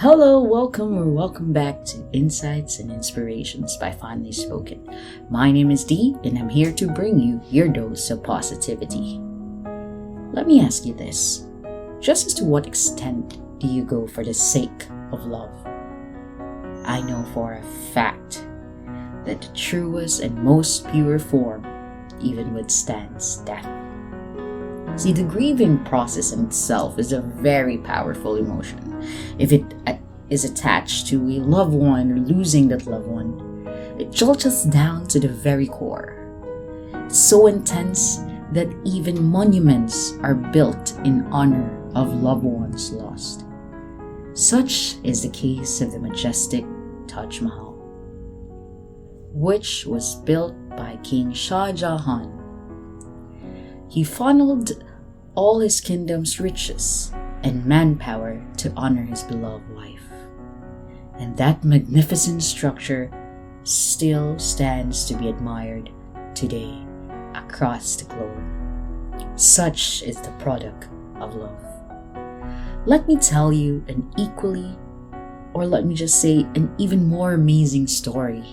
Hello, welcome back to Insights and Inspirations by Finally Spoken. My name is Dee, and I'm here to bring you your dose of positivity. Let me ask you this. Just as to what extent do you go for the sake of love? I know for a fact that the truest and most pure form even withstands death. See, the grieving process in itself is a very powerful emotion. If it is attached to a loved one or losing that loved one, it jolts us down to the very core. It's so intense that even monuments are built in honor of loved ones lost. Such is the case of the majestic Taj Mahal, which was built by King Shajahan. He funneled all his kingdom's riches and manpower to honor his beloved wife. And that magnificent structure still stands to be admired today across the globe. Such is the product of love. Let me tell you an equally, or let me just say an even more amazing story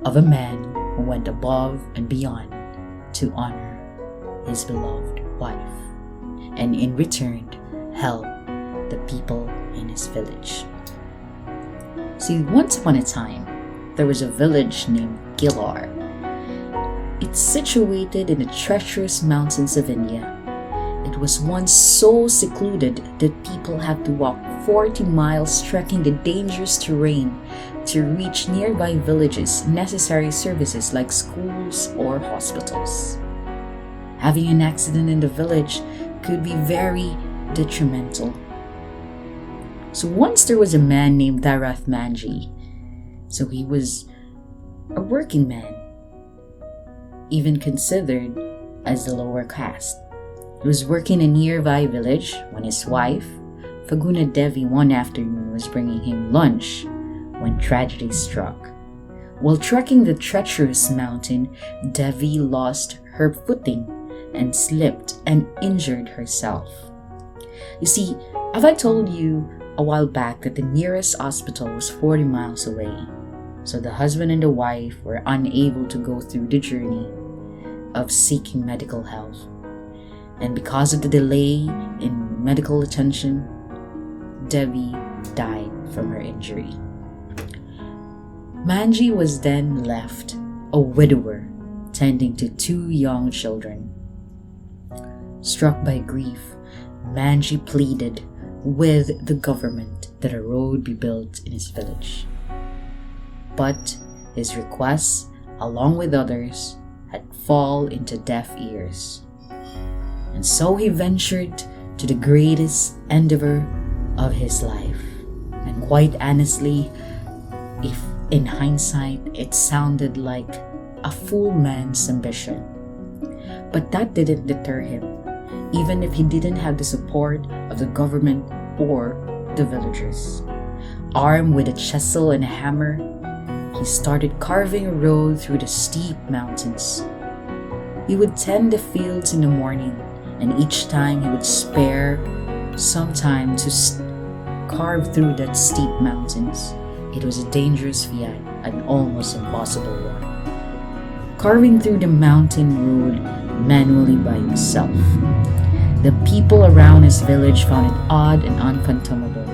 of a man who went above and beyond to honor his beloved wife, and in return help the people in his village. See, once upon a time, there was a village named Gilar. It's situated in the treacherous mountains of India. It was once so secluded that people had to walk 40 miles trekking the dangerous terrain to reach nearby villages necessary services like schools or hospitals. Having an accident in the village could be very detrimental. So once there was a man named Dharath Manji. So he was a working man, even considered as the lower caste. He was working in a nearby village when his wife, Faguna Devi, one afternoon was bringing him lunch when tragedy struck. While trekking the treacherous mountain, Devi lost her footing and slipped and injured herself. You see, have I told you a while back that the nearest hospital was 40 miles away? So the husband and the wife were unable to go through the journey of seeking medical help. And because of the delay in medical attention, Devi died from her injury. Manji was then left a widower tending to 2 young children. Struck by grief, Manji pleaded with the government that a road be built in his village. But his requests, along with others, had fallen into deaf ears. And so he ventured to the greatest endeavor of his life. And quite honestly, if in hindsight it sounded like a fool man's ambition. But that didn't deter him, even if he didn't have the support of the government or the villagers. Armed with a chisel and a hammer, he started carving a road through the steep mountains. He would tend the fields in the morning, and each time he would spare some time to carve through that steep mountains. It was a dangerous fiat, an almost impossible one. Carving through the mountain road manually by himself. The people around his village found it odd and unfathomable.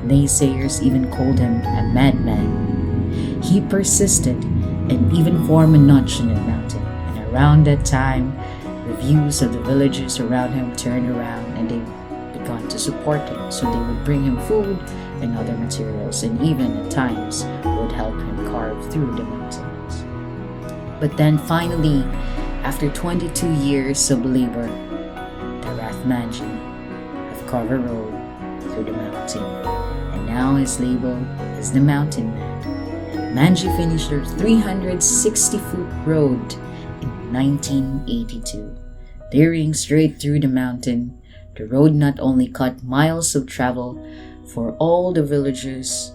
Naysayers even called him a madman. He persisted and even formed a notch in the mountain. And around that time, the views of the villagers around him turned around and they began to support him. So they would bring him food and other materials, and even at times would help him carve through the mountains. But then finally, after 22 years of labor, Dharath Manji have carved a road through the mountain, and now his label is the Mountain Man. Manji finished their 360-foot road in 1982. Tearing straight through the mountain, the road not only cut miles of travel for all the villagers,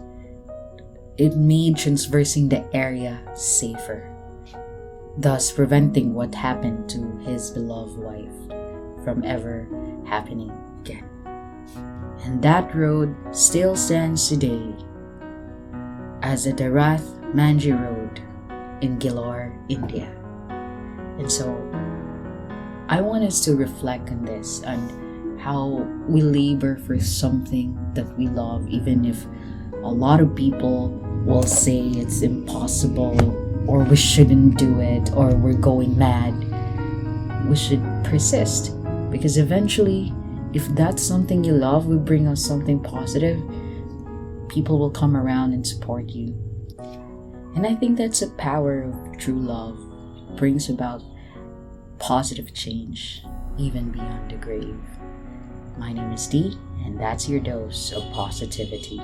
it made traversing the area safer, thus preventing what happened to his beloved wife from ever happening again. And that road still stands today as the Darath Manji Road in Gilor, India. And so I want us to reflect on this and how we labor for something that we love, even if a lot of people will say it's impossible or we shouldn't do it or we're going mad. We should persist, because eventually, if that's something you love will bring us something positive, people will come around and support you. And I think that's the power of true love. It brings about positive change, even beyond the grave. My name is Dee, and that's your dose of positivity.